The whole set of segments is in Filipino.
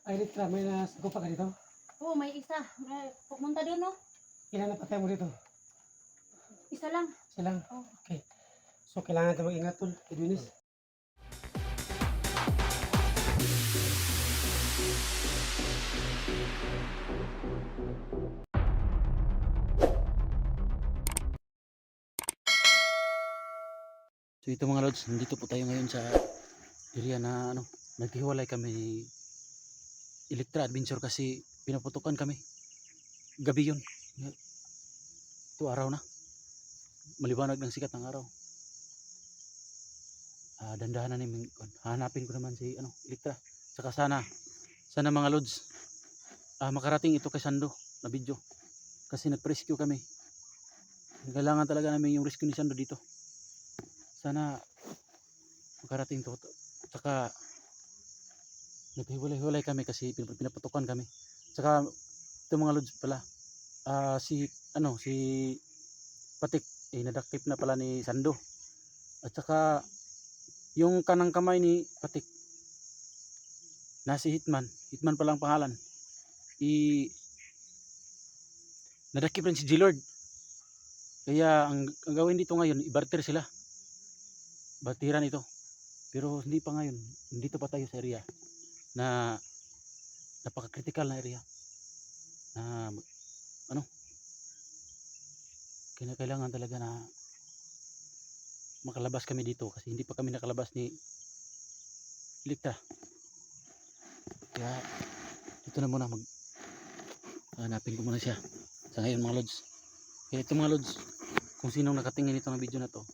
Ay, Litra, may nasagupa ka dito? Oo, may isa. Pumunta doon, no? Ilan na patay mo dito? Isa lang. Isa lang? Oh. Okay. So, kailangan natin mag-ingat, tol. Edwinis. So ito mga lods, nandito po tayo ngayon sa area na naghiwalay kami ni Electra Adventure kasi pinaputukan kami. Gabi yun. Ito araw na. Maliwanag ng sikat ng araw. Dandahan na namin. Hanapin ko naman si Electra. Saka sana mga lods makarating ito kay Sando na video. Kasi nag-rescue kami. Kailangan talaga namin yung rescue ni Sando dito. Sana makarating to. Saka naghiwalay-hiwalay kami kasi pinaputukan kami. Saka ito mga lods pala, si Patik nadakip na pala ni Sando. At saka yung kanang kamay ni Patik nasi Hitman pala ang pangalan. Nadakip rin si G-Lord. Kaya ang gawin dito ngayon, i-barter sila. Bartiran ito. Pero hindi pa ngayon. Dito pa tayo sa area na napaka-critical na area. Na kailangan talaga na makalabas kami dito kasi hindi pa kami nakalabas ni Electra. Kaya dito na muna hanapin ko muna siya sa ngayon mga lods. Kaya ito mga lods, kung sinong nakatingin ito ng video na to,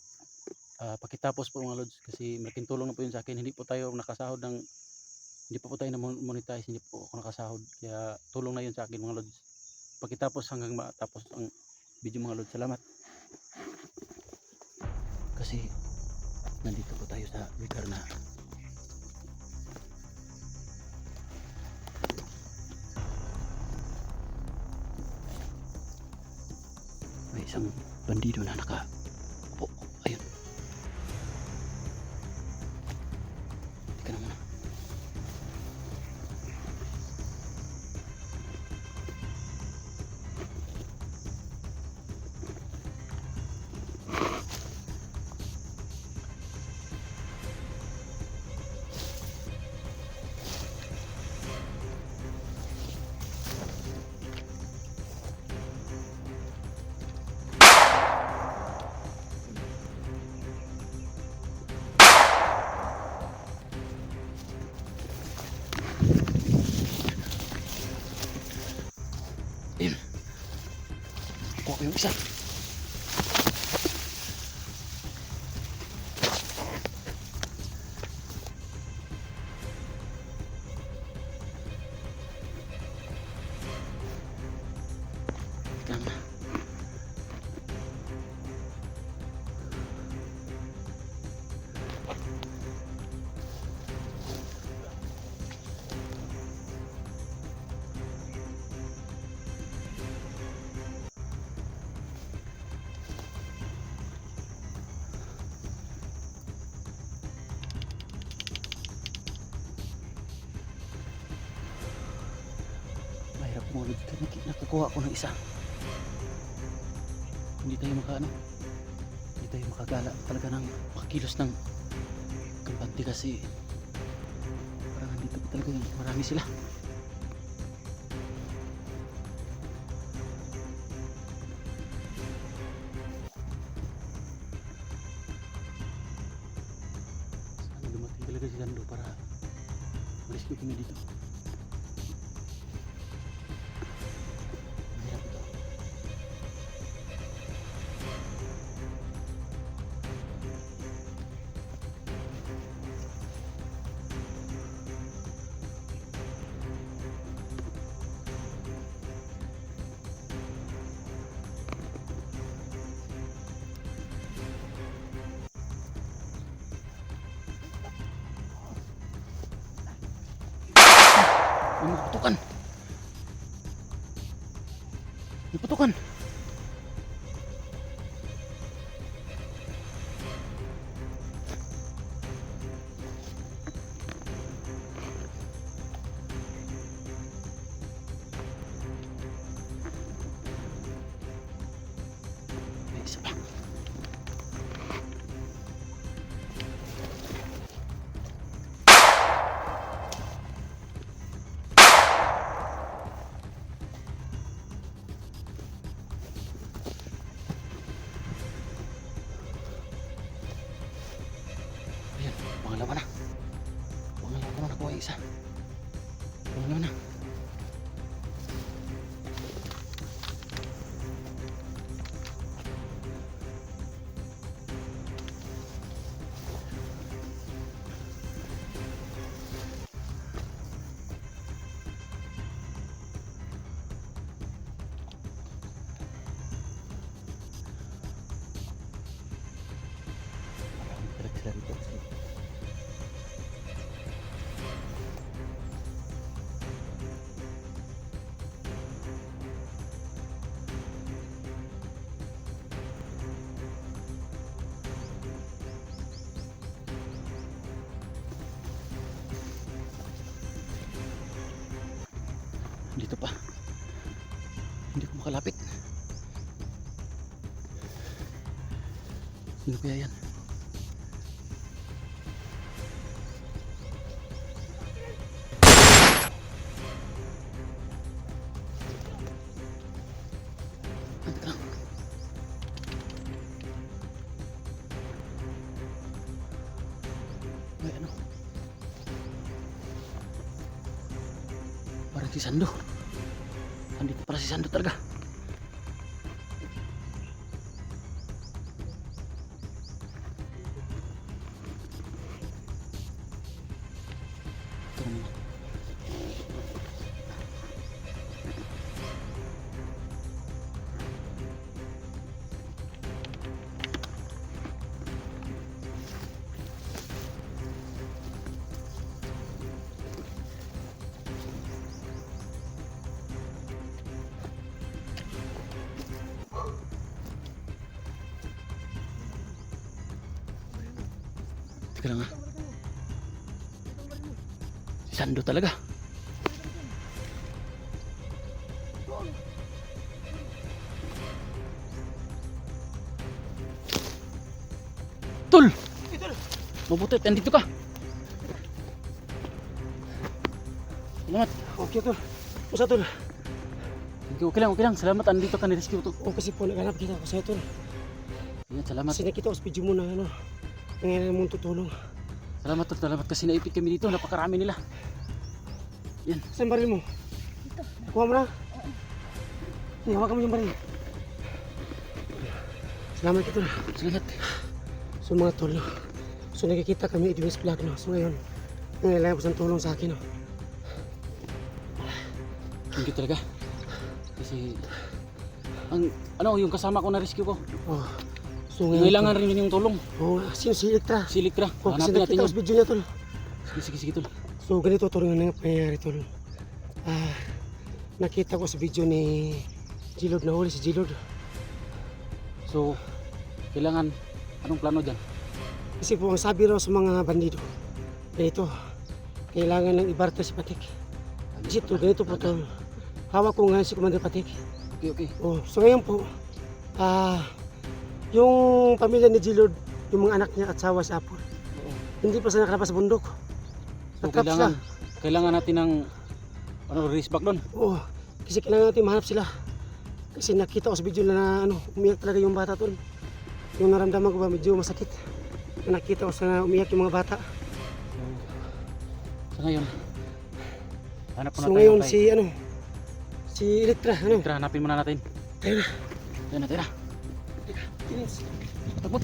pakitapos po mga lods kasi malaking tulong na po yun sa akin. Hindi po tayo nakasahod hindi pa po tayo na-monetize, hindi po ako nakasahod. Kaya tulong na yun sa akin mga lods. Pakitapos hanggang matapos ang video mga lods. Salamat. Kasi nandito po tayo sa lugar na may isang bandido na nakaupo. Ayun. Tika na muna. Ayun. Kuha ko yung isa. Ika na. Mahirap mo ulit. Nakakuha ko ng isa. Hindi tayo hindi tayo makagala talaga ng makakilos ng kampante kasi parang dito talaga marami sila. Sana dumating talaga si Sando para rescue kami dito. Mahirap ito. Putukan. Putukan. Ano na? Direct sila dito. Dito pa. Hindi ko makalapit. Sino kaya yan? Ah, teka lang. May ano? Parang si Sando. Andito para si Sando talaga. Ito naman. Teka lang, si Sando talaga. Tol! Mabuti, andito ka. Salamat. Okay tol. Usa tol. Okay lang, okay lang. Salamat, andito ka, ni-rescue to. O kasi po naghanap kita ko sa'yo tol. Ayan, salamat. Kasi nakita ko sa video mo na ano. Nangyayari mong tutulong. Salamat tol, salamat kasi naipit kami dito. Napakarami nila. Yan. Saan baril mo? Dito. Kuha mo na. Hawakan mo yung baril. Salamat ka tol. Salamat. So mga tol, no? So nakikita kami Edwin's vlog, no? So ngayon, nangailangan po ng tulong sa akin, no? Thank you talaga. Kasi ang ano yung kasama ko na rescue ko. Oh. So ngayon, Kailangan rin yung tulong. oh, sino si Elektra? Si Likra. Oh, kasi Hanapin natin nakita yun. ko sa video niya, tol. Sige tol. So ganito tol nga nangyayari, tol. Nakita ko sa video ni Gilod, nahuli si Gilod. So, kailangan anong plano dyan? Kasi po ang sabi raw sa mga bandido, ganito, kailangan ng ibarta si Patik. Kasi to, ganito po tol. Hawak ko ngayon si Commander Patik. Okay. Oh, so ngayon po, yung pamilya ni Gilod, yung mga anak niya at sawa sa Apple, Oo. hindi pa sila nakalabas sa bundok. So, Natrap sila. kailangan natin ng race back doon. Oo, kasi kailangan natin mahanap sila. Kasi nakita ko sa video na ano, umiyak talaga yung bata tol. Yung naramdaman ko ba medyo masakit. Nakita ko sa umiyak yung mga bata. So ngayon, hanap So ngayon si Elektra, ano? Tara, hanapin muna natin. Tayo na. Tara. Tinis. Takbo.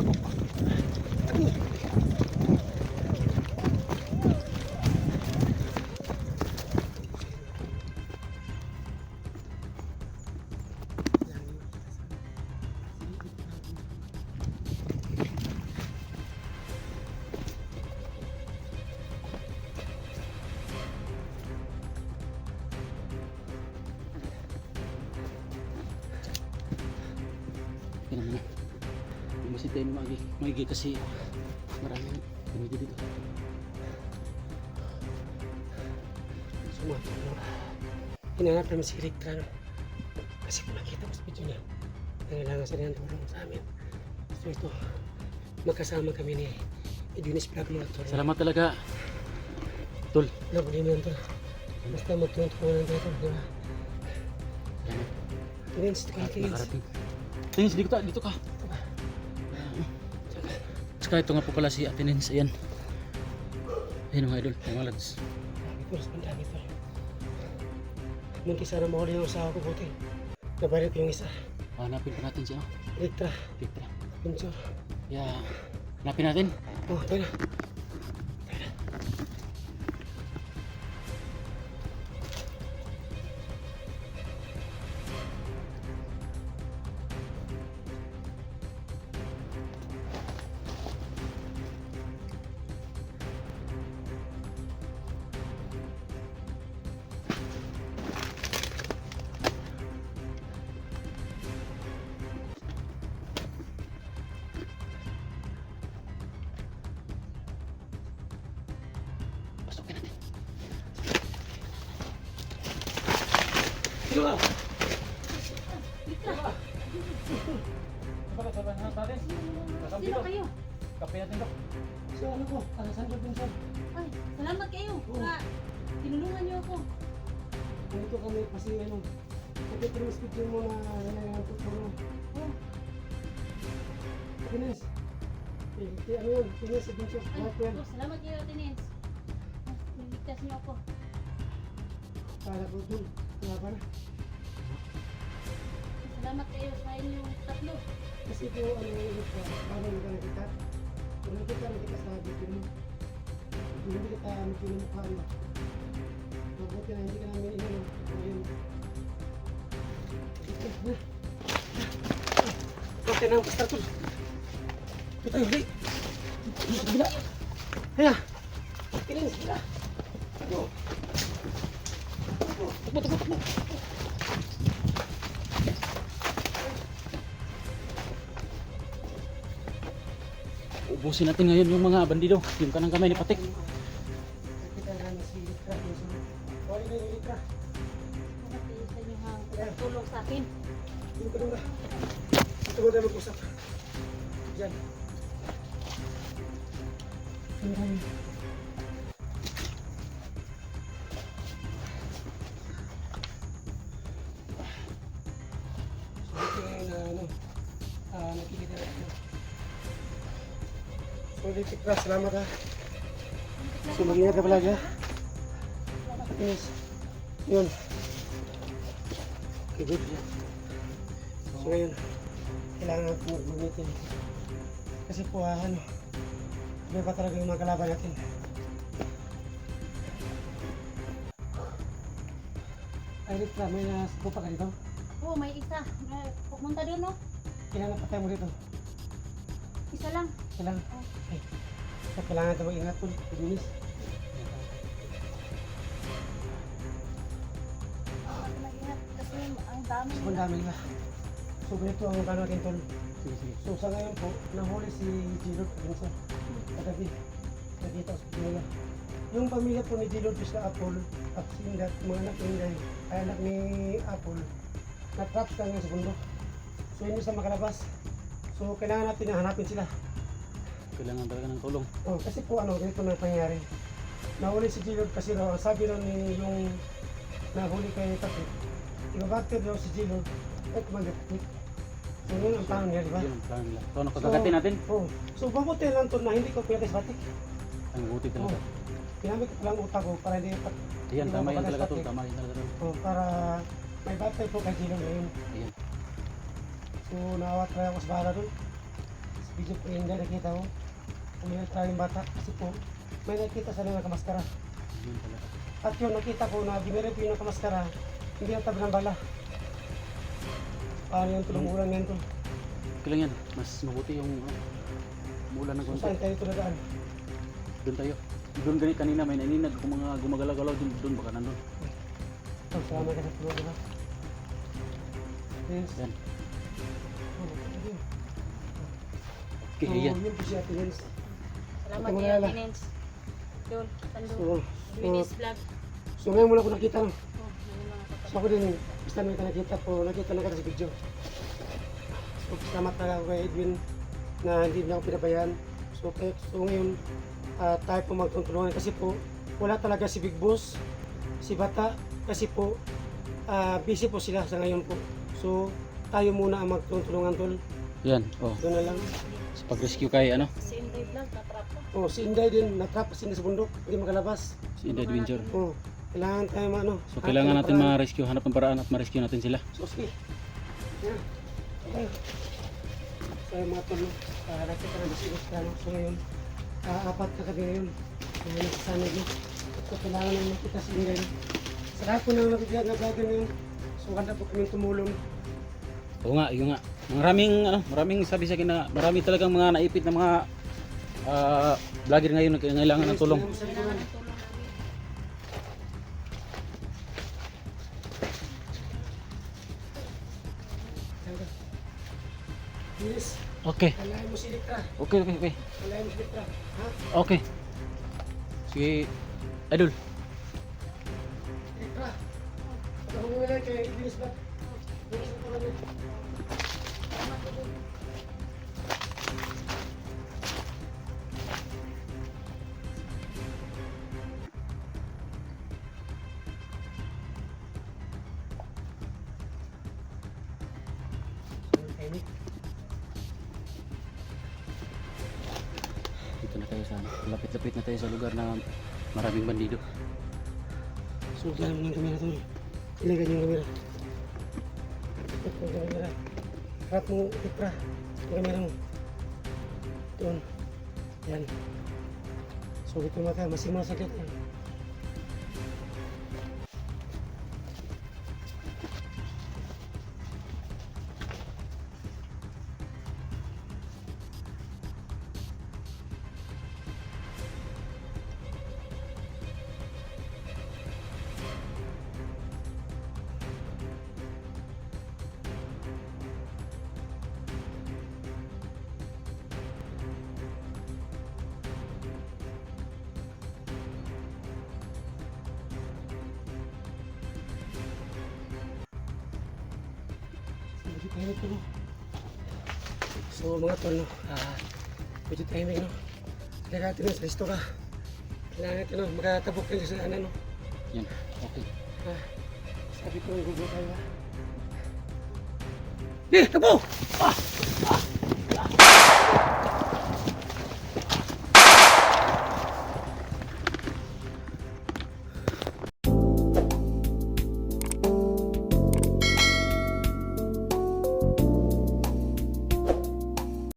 Yan muna. Hindi mo si tayo maigi kasi maraming pamilya dito. So mga tol, no? Hinanap namin si Elektra, no? Kasi kung nakita ko sa video niya, nangailangan sa ng tulong sa amin. So ito, magkasama kami ni Edwin's vlog, mga tol. Salamat talaga. Tol. Wala po din yun, tol. Basta magtulong-tulungan tayo, tol, di ba? Salamat. Tinis, Tinis. Nakarating. Tins, dito ka. Tsaka ito nga po pala si Atenens. Ayan. Ayan mga idol, mga lads. Dami, tol. Dami, tol. Munti sana mahuli yung asawa ko buti. Nabalit ko yung isa. Hanapin pa natin siya, no? Elektra, Elektra. Pinsor. Yeah. Hanapin natin. Oh, tayo na. Pasukin natin. Sino ka? Sabar natin. Sino kayo? Kape natin, Dok. So ano ko? Saan ko Pinsor? Ay, salamat kayo. Oo. Na tinulungan niyo ako. Nandito kami kasi ano. Nagtitrimis picture mo na tutulong. Oh, Pinis. Ano yun? Pinis si Pinsor. ay, Lahat yan. oh, salamat kayo, Tinens. Niligtas niyo ako. Para ko dun. Kaya pa na. Salamat kayo sa inyong tatlo. Kasi ito ano yung ito. Paano ka nakita? Kung nakita sa video mo. Kung hindi kita mukha mo. Mabuti na hindi ka namin inano. Ngayon. Okay na ang pastor ko. Ito tayo, huli. Bila. Kaya. Pinis, bila. Takbo. Takbo. Ubusin natin ngayon yung mga bandido. Yung kanang kamay ni Patik. Kita namin si Litra. Wali na yung Litra. Salamat kayo sa inyong tulong sa akin. Yung ka na. Ito mo tayo mag-usap. Diyan. Ano kami? So, ito na ano. Nakikita natin. So, Litra, salamat ha. So, mag-ingat ka palagi ha. Yes. Yun. Okay, good. So ngayon, kailangan natin mag-meeting. Kasi po, ano, iba pa talaga yung mga kalaban natin. Ay, Rita, may nasupa ka dito? Oo, may isa. Pumunta doon, no? Kailangan patay mo dito. Isa lang. Kailangan. Oh. Okay. So, kailangan natin mag-ingat po. Pag-inis. Mag-ingat kasi ang dami. So, ang dami ba? So, ganito ang gano'n natin, Tol. Sige, sige. So, sa ngayon po, nahuli si Gilot Pinsa. Kagabi. Nakita ko sa pinila. Yung pamilya po ni Gilot sa Apple, at Sindat, mga anak ni Inday, ay anak ni Apple, na-trap ka ngayon sa bundok. So, hindi sa makalabas. So, kailangan natin na hanapin sila. Kailangan talaga ng tulong. Oh, kasi po, ano, ganito na pangyayari. Nahuli si Gilot kasi raw, ang sabi raw ni yung nahuli kay Patik, ibabatter daw si Gilot at mag-atik. So, yun ang plano niya, di ba? Yun ang plano nila. So, ano kagagatin natin? Oh, so mabuti lang to na hindi ko pinatis batik. Ang buti talaga. Ginamit ko lang utak ko para hindi pat Ayan, hindi tama yan mapapagas talaga to. batik. Tama yan talaga to. Oh, para may batay po kay Gino ngayon. Ayan. So nawat try ako sa bala doon. Sa video ko yung nakita ko. Umiyak try yung bata kasi po may nakita sa mga kamaskara. Yun talaga. At yun nakita ko na dimirit yung nakamaskara. Hindi ang tabi ng bala. Paano yung tulong ulang yan to? Okay lang yan. Mas mabuti yung mula ng So konti. saan tayo ito nadaan? Doon tayo. Doon ganit kanina may naninag kung mga gumagalaw-galaw doon baka nandun. So salamat ka sa tulong diba? Yes. Yan. Oh, okay. Okay, So, yan. yun po siya, Tinens. Salamat Ito kayo, wala. Tinens. Doon, Tando. So, Luinis Vlog. so ngayon mo lang ako nakita no. Oh, yun mga So kapatid. ako din, basta may nakita po, nakita na kita sa video. So salamat na ako kay Edwin na hindi na ako pinabayaan. So ngayon, tayo po magtutulungan kasi po, wala talaga si Big Boss, si Bata, kasi po, busy po sila sa ngayon po. So tayo muna ang magtutulungan tol. Yan. Oh. Doon na lang. Sa pag-rescue kay ano? Si Inday Vlog, natrap ko. Oh, si Inday din, natrap kasi sa bundok, hindi makalabas. Si Inday Adventure. Oh, Kailangan tayo ano. So kailangan natin ma-rescue, hanap ng paraan at ma-rescue natin sila. Suski. Yan. Okay. So yung mga tol, nakita na masigit ka, no? So ngayon, apat na kami ngayon. Ngayon nagsasanag, no? So kailangan namin makita si Ingay. Sa lahat po ng nabigyan na vlogger ngayon, so handa po kami tumulong. Oo nga, yun nga. Maraming sabi sa akin na marami talagang mga naipit na mga vlogger ngayon na kailangan ng tulong. Yes, Kailangan ng tulong namin. Yes, Okay. kailangan mo si Elektra. Okay. Kailangan mo si Elektra. Ha? Okay. Sige, idol. Elektra. Ako mo nila kay Bilis ba? Bilis ba kami? Tahimik. Dito na tayo sa lapit-lapit na tayo sa lugar na maraming bandido. Sugyan mo ng kamera to. Ilagan yung kamera. Ito yung kamera. Harap mo, Elektra. Yung kamera mo. Doon. Yan. So ito mata, masimula saglit yan. Medyo tahimik no. So mga tol no, medyo tahimik no. Kailangan natin no, sa listo ka. Kailangan natin no, makatabok din sa ano no. Yan, okay. Sabi ko, gugulo tayo ha. Di, tabo! Ah!